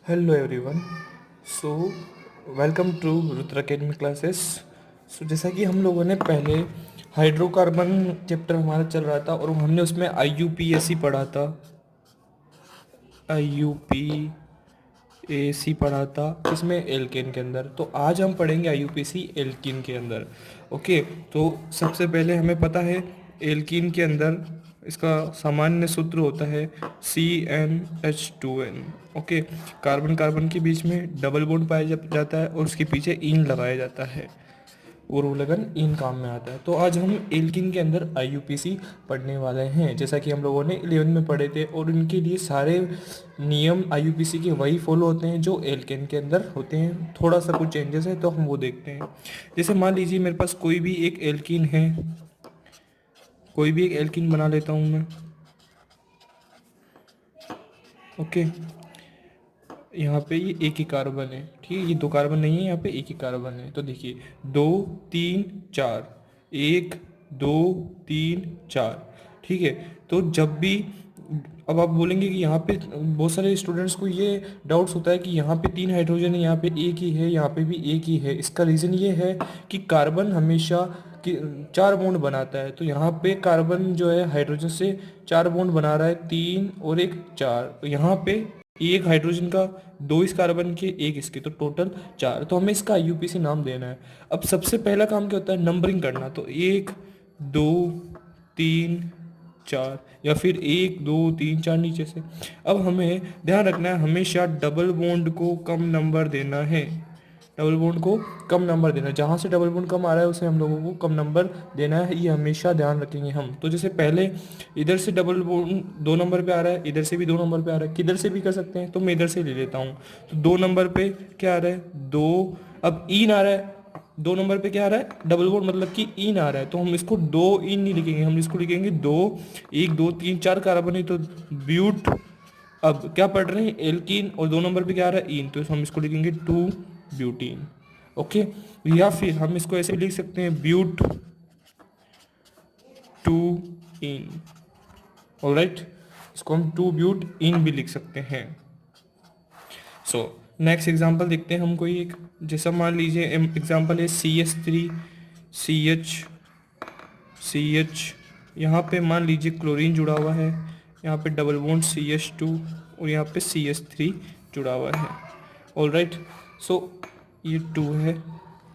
Hello everyone. So welcome to Rudra academy classes. So जैसा कि हम लोगों ने पहले हाइड्रोकार्बन चैप्टर हमारा चल रहा था और हमने उसमें IUPAC पढ़ा था. IUPAC पढ़ा था इसमें एल्केन के अंदर. तो आज हम पढ़ेंगे IUPAC एल्कीन के अंदर. ओके. तो सबसे पहले हमें पता है एल्कीन के अंदर इसका सामान्य सूत्र होता है CnH2n. ओके. कार्बन कार्बन के बीच में डबल बॉन्ड पाया जाता है और उसके पीछे इन लगाया जाता है और वो लगन इन काम में आता है. तो आज हम एल्कीन के अंदर IUPAC पढ़ने वाले हैं जैसा कि हम लोगों ने 11 में पढ़े थे और उनके लिए सारे नियम IUPAC के वही फॉलो होते हैं जो एल्केन के अंदर होते हैं. थोड़ा सा कुछ चेंजेस है तो हम वो देखते हैं. जैसे मान लीजिए मेरे पास कोई भी एक एल्कीन है, कोई भी एक एल्कीन बना लेता हूँ मैं. ओके. यहाँ पे ये एक ही कार्बन है. ठीक है, ये दो कार्बन नहीं है, यहाँ पे एक ही कार्बन है. तो देखिए 2 3 4, 1 2 3 4. ठीक है. तो जब भी अब आप बोलेंगे कि यहाँ पे बहुत सारे स्टूडेंट्स को ये डाउट्स होता है कि यहाँ पे 3 हाइड्रोजन है, यहाँ पे एक ही है, यहाँ पे भी एक ही है. इसका रीज़न ये है कि कार्बन हमेशा कि 4 बॉन्ड बनाता है. तो यहाँ पे कार्बन जो है हाइड्रोजन से 4 बॉन्ड बना रहा है, 3 और एक 4. तो यहाँ पे एक हाइड्रोजन का, दो इस कार्बन के, एक इसके, तो टोटल 4. तो हमें इसका IUPAC नाम देना है. अब सबसे पहला काम क्या होता है, नंबरिंग करना. तो 1 2 3 4 या फिर 1 2 3 4 नीचे से. अब हमें ध्यान रखना है हमेशा डबल बॉन्ड को कम नंबर देना है. डबल बॉन्ड को कम नंबर देना है. जहाँ से डबल बॉन्ड कम आ रहा है उसे हम लोगों को कम नंबर देना है. ये हमेशा ध्यान रखेंगे हम. तो जैसे पहले इधर से डबल बॉन्ड 2 नंबर पे आ रहा है, इधर से भी 2 नंबर पे आ रहा है, किधर से भी कर सकते हैं. तो मैं इधर से ले लेता हूँ. तो 2 नंबर पे क्या आ रहा है, 2. अब इन आ रहा है 2 नंबर पे, क्या आ रहा है, डबल बॉन्ड मतलब कि इन आ रहा है. तो हम इसको 2 इन नहीं लिखेंगे, हम इसको लिखेंगे 2. 1 2 3 4 कार्बन है तो ब्यूट. अब क्या पढ़ रहे हैं, एल्कीन, और 2 नंबर पे क्या आ रहा है, इन. तो हम इसको लिखेंगे 2 ब्यूटीन. ओके. या फिर हम इसको ऐसे लिख सकते हैं ब्यूट 2 इन. ऑलराइट. इसको हम 2 ब्यूट इन भी लिख सकते हैं. सो नेक्स्ट एग्जांपल देखते हैं हम कोई एक. जैसा मान लीजिए एग्जांपल है CH3CH. यहाँ पे मान लीजिए क्लोरीन जुड़ा हुआ है, यहाँ पे डबल बॉन्ड CH2 और यहाँ पे CH3 जुड़ा हुआ है. ऑलराइट. सो ये 2 है.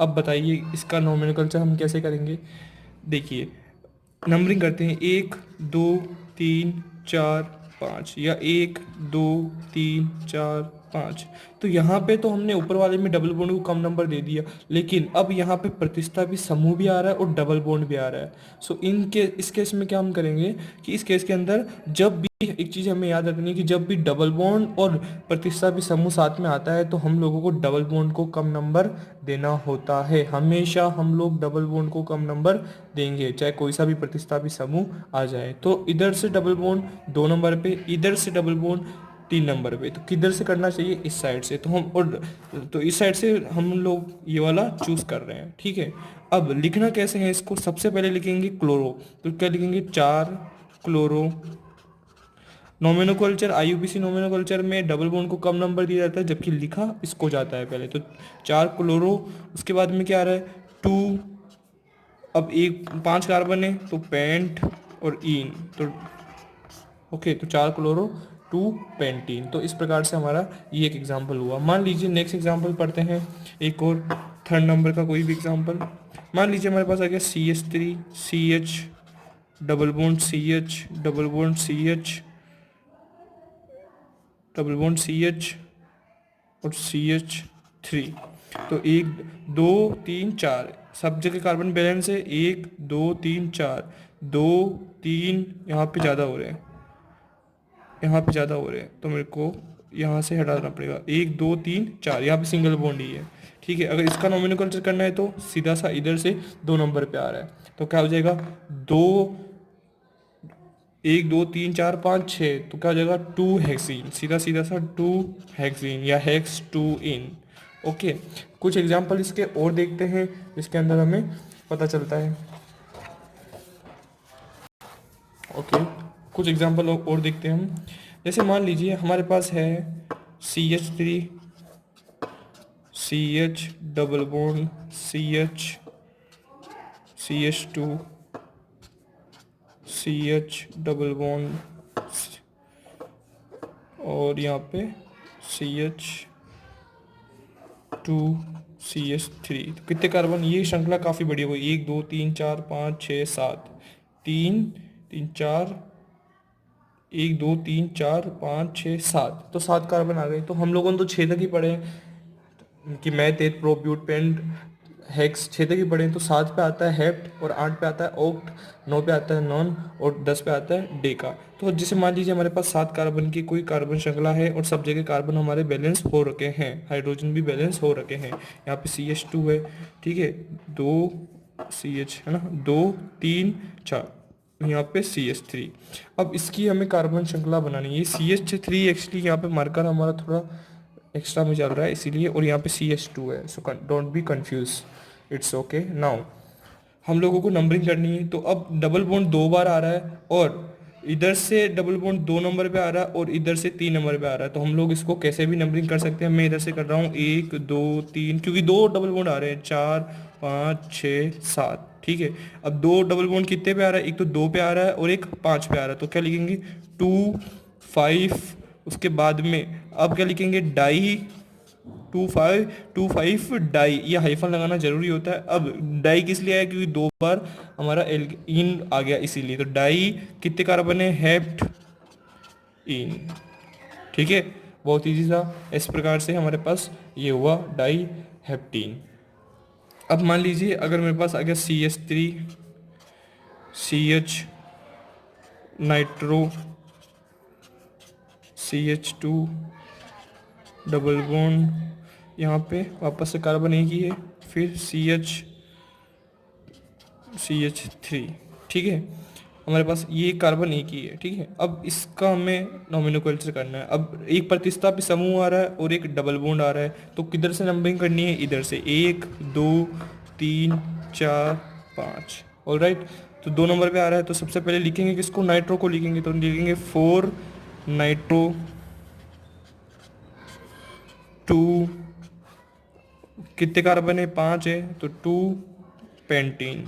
अब बताइए इसका नोमेनक्लेचर हम कैसे करेंगे. देखिए नंबरिंग करते हैं 1 2 3 4 5 या 1 2 3 4 5. तो यहाँ पे तो हमने ऊपर वाले में डबल बॉन्ड को कम नंबर दे दिया, लेकिन अब यहाँ पे प्रतिस्थापी समूह भी आ रहा है और डबल बॉन्ड भी आ रहा है. सो इस केस में क्या हम करेंगे कि इस केस के अंदर जब भी एक चीज़ हमें याद रखनी है कि जब भी डबल बॉन्ड और प्रतिस्थापी समूह साथ में आता है तो हम लोगों को डबल बॉन्ड को कम नंबर देना होता है. हमेशा हम लोग डबल बॉन्ड को कम नंबर देंगे चाहे कोई सा भी प्रतिस्थापी समूह आ जाए. तो इधर से डबल बॉन्ड 2 नंबर पे, इधर से डबल बॉन्ड 3 नंबर पे. तो किधर से करना चाहिए, इस साइड से. तो हम और तो इस साइड से हम लोग ये वाला चूज कर रहे हैं. ठीक है. अब लिखना कैसे है इसको, सबसे पहले लिखेंगे क्लोरो. तो क्या लिखेंगे, 4 क्लोरो. नोमेनोकल्चर IUPAC नोमेनोकल्चर में डबल बॉन्ड को कम नंबर दिया जाता है जबकि लिखा इसको जाता है पहले. तो 4 क्लोरो. उसके बाद में क्या आ रहा है, 2. अब एक 5 कार्बन है तो पेंट और इन. तो ओके. तो 4 क्लोरो 2 पेंटीन. तो इस प्रकार से हमारा ये एक एग्जांपल हुआ. मान लीजिए नेक्स्ट एग्जांपल पढ़ते हैं एक और, थर्ड नंबर का कोई भी एग्जांपल. मान लीजिए हमारे पास आ गया CH3CH double bond CH double bond CH double bond CH और CH3. तो 1 2 3 4 सब जगह कार्बन बैलेंस है. 1 2 3 4, 2 3 यहाँ पे ज़्यादा हो रहे हैं, यहाँ पे ज़्यादा हो रहे हैं. तो मेरे को यहाँ से हटाना पड़ेगा. 1 2 3 4 यहाँ पे सिंगल बॉन्ड ही है. ठीक है. अगर इसका नोमेनोकल्चर करना है तो सीधा सा इधर से 2 नंबर पे आ रहा है. तो क्या हो जाएगा, 2 1 2 3 4 5 6. तो क्या हो जाएगा, 2 हेक्सीन. सीधा सीधा सा 2 हेक्सीन या हेक्स 2 इन. ओके. कुछ एग्जाम्पल इसके और देखते हैं जिसके अंदर हमें पता चलता है. ओके. कुछ एग्जाम्पल और देखते हैं हम. जैसे मान लीजिए हमारे पास है CH3, CH double bond CH, CH2, CH double bond और यहाँ पे CH2, CH3। तो कितने कार्बन, ये श्रृंखला काफ़ी बड़ी हो गई, 1 2 3 4 5 6 7, 3 3 4, 1 2 3 4 5 6 7, तो 7 कार्बन आ गए। तो हम लोगों ने तो 6 तक ही पढ़े हैं कि मैथ एथ प्रोब्यूट पेंट हेक्स, 6 तक ही पढ़े हैं। तो 7 पे आता है हेप्ट, और 8 पे आता है ऑक्ट, 9 पे आता है नॉन, और 10 पे आता है डेका। तो जैसे मान लीजिए हमारे पास 7 कार्बन की कोई कार्बन श्रृंखला है और सब जगह कार्बन हमारे बैलेंस हो रखे हैं, हाइड्रोजन भी बैलेंस हो रखे हैं। यहाँ पे CH2 है, ठीक है, 2 CH है ना, 2 3 4, यहाँ पे CH3। अब इसकी हमें कार्बन श्रृंखला बनानी है। CH3 एक्चुअली यहाँ पे मार्कर हमारा थोड़ा एक्स्ट्रा में चल रहा है इसीलिए, और यहाँ पे CH2 है, so don't be confuse, it's okay. Now हम लोगों को नंबरिंग करनी है। तो अब डबल बॉन्ड 2 बार आ रहा है, और इधर से डबल बॉन्ड 2 नंबर पे आ रहा है, और इधर से 3 नंबर पे आ रहा है। तो हम लोग इसको कैसे भी नंबरिंग कर सकते हैं। मैं इधर से कर रहा हूँ 1 2 3, क्योंकि 2 डबल बॉन्ड आ रहे हैं, 4 5 6 7, ठीक है। अब 2 डबल बॉन्ड कितने पे आ रहा है, एक तो 2 पे आ रहा है और एक 5 पे आ रहा है। तो क्या लिखेंगे, 2 5, उसके बाद में अब क्या लिखेंगे, डाई, 2 5 डाई, ये हाइफन लगाना जरूरी होता है। अब डाई किस लिए आया, क्योंकि 2 बार हमारा इन आ गया इसीलिए। तो डाई कितने कार्बन है, हेप्ट इन, ठीक है, बहुत इजी था। इस प्रकार से हमारे पास ये हुआ डाई हेप्टीन। अब मान लीजिए अगर मेरे पास आ गया CH3, CH nitro, CH2 double bond, यहाँ पे वापस से कार्बन एक ही है, फिर CH3, ठीक है। हमारे पास ये कार्बन एक ही है, ठीक है। अब इसका हमें नॉमिनोक्लेचर करना है। अब एक प्रतिस्थापी समूह आ रहा है और एक डबल बॉन्ड आ रहा है, तो किधर से नंबरिंग करनी है, इधर से 1 2 3 4 5, ऑलराइट। तो 2 नंबर पे आ रहा है, तो सबसे पहले लिखेंगे किसको, नाइट्रो को लिखेंगे। तो लिखेंगे 4 नाइट्रो 2, कितने कार्बन है, 5 है, तो 2 pentene,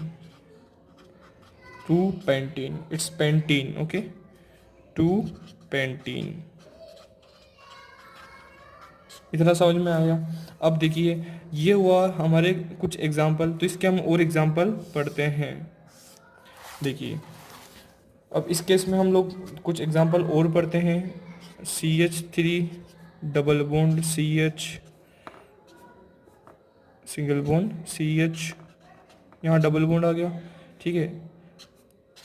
2 pentene, it's pentene, okay, 2 pentene. इतना समझ में आया। अब देखिए ये हुआ हमारे कुछ एग्जाम्पल, तो इसके हम और एग्जाम्पल पढ़ते हैं। देखिए अब इस केस में हम लोग कुछ एग्जाम्पल और पढ़ते हैं। CH3 double bond CH, single bond CH, यहाँ डबल बॉन्ड आ गया, ठीक है।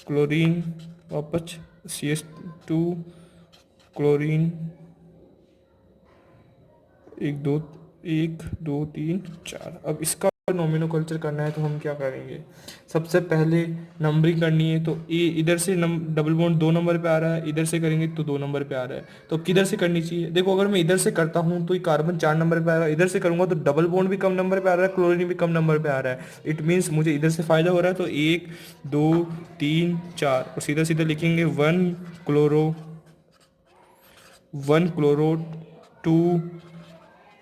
क्लोरीन, वापस CH2 क्लोरीन, 1 2 3 4। अब इसका नोमिनोकल्चर करना है तो हम क्या करेंगे, सबसे पहले नंबरिंग करनी है। तो ये इधर से डबल बॉन्ड 2 नंबर पे आ रहा है, इधर से करेंगे तो 2 नंबर पे आ रहा है। तो किधर से करनी चाहिए, देखो अगर मैं इधर से करता हूँ तो ये कार्बन 4 नंबर पे आ रहा है, इधर से करूंगा तो डबल बॉन्ड भी कम नंबर पे आ रहा है, क्लोरीन भी कम नंबर पे आ रहा है। इट मीन्स मुझे इधर से फायदा हो रहा है। तो 1 2 3 4, और सीधा सीधा लिखेंगे 1 क्लोरो, 1 क्लोरो 2,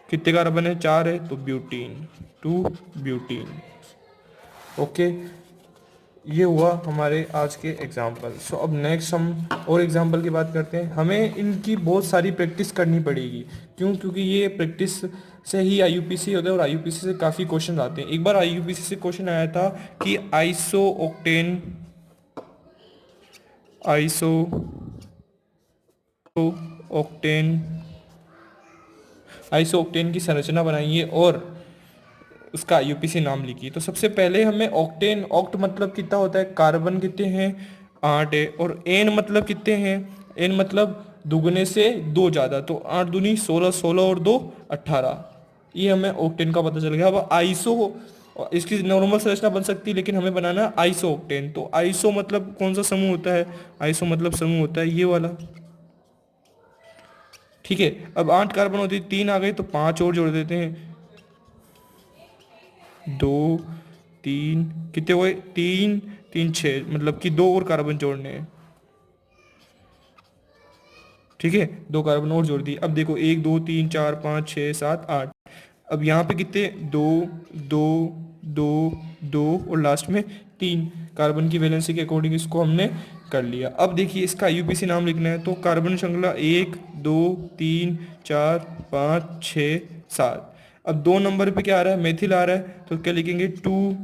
कितने कार्बन है, 4 है, तो ब्यूटीन, 2 ब्यूटीन, ओके। ये हुआ हमारे आज के एग्जाम्पल। सो अब नेक्स्ट हम और एग्जाम्पल की बात करते हैं। हमें इनकी बहुत सारी प्रैक्टिस करनी पड़ेगी, क्यों, क्योंकि ये प्रैक्टिस से ही IUPAC होता है, और IUPAC से काफ़ी क्वेश्चन आते हैं। एक बार IUPAC से क्वेश्चन आया था कि आइसो ऑक्टेन की संरचना बनाइए और उसका IUPAC नाम लिखिए। तो सबसे पहले हमें ऑक्टेन, ऑक्ट मतलब कितना होता है, कार्बन कितने हैं, 8 है, और एन मतलब कितने हैं, एन मतलब दुगने से 2 ज़्यादा, तो 8 दूनी 16, 16 और 2 18, ये हमें ऑक्टेन का पता चल गया। अब आइसो, इसकी नॉर्मल संरचना बन सकती है, लेकिन हमें बनाना है आइसो ऑक्टेन। तो आइसो मतलब कौन सा समूह होता है, आइसो मतलब समूह होता है ये वाला, ठीक है। अब 8 कार्बन होती है, 3 आ गए, तो 5 और जोड़ देते हैं, 2 3, कितने हुए, 3 3 6, मतलब कि 2 और कार्बन जोड़ने हैं, ठीक है, 2 कार्बन और जोड़ दिए। अब देखो 1 2 3 4 5 6 7 8। अब यहाँ पे कितने, 2 2 2 2 और लास्ट में 3 कार्बन की वैलेंसी के अकॉर्डिंग इसको हमने कर लिया। अब देखिए इसका यूपीसी नाम लिखना है, तो कार्बन श्रृंखला 1 2 3 4 5 6 7। अब 2 नंबर पे क्या आ रहा है, मेथिल आ रहा है, तो क्या लिखेंगे, 2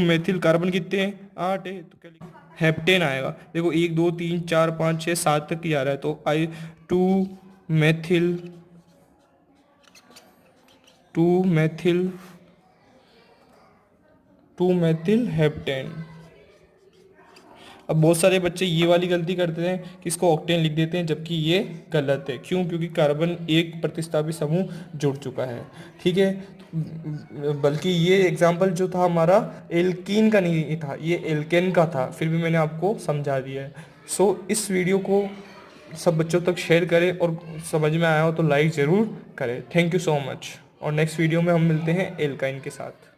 मेथिल कार्बन कितने हैं, 8 है, तो क्या लिखेंगे, हेप्टेन आएगा। देखो 1 2 3 4 5 6 7 तक ही आ रहा है, तो आई 2 मेथिल 2 मेथिल 2 मेथिल हेप्टेन। अब बहुत सारे बच्चे ये वाली गलती करते हैं कि इसको ऑक्टेन लिख देते हैं, जबकि ये गलत है। क्यों? क्योंकि कार्बन एक प्रतिस्थापी समूह जुड़ चुका है। ठीक है, बल्कि ये एग्जाम्पल जो था हमारा एल्कीन का नहीं था, ये एल्केन का था, फिर भी मैंने आपको समझा दिया है। सो इस वीडियो को सब बच्चों तक शेयर करें, और समझ में आया हो तो लाइक ज़रूर करें। थैंक यू सो मच, और नेक्स्ट वीडियो में हम मिलते हैं एल्काइन के साथ।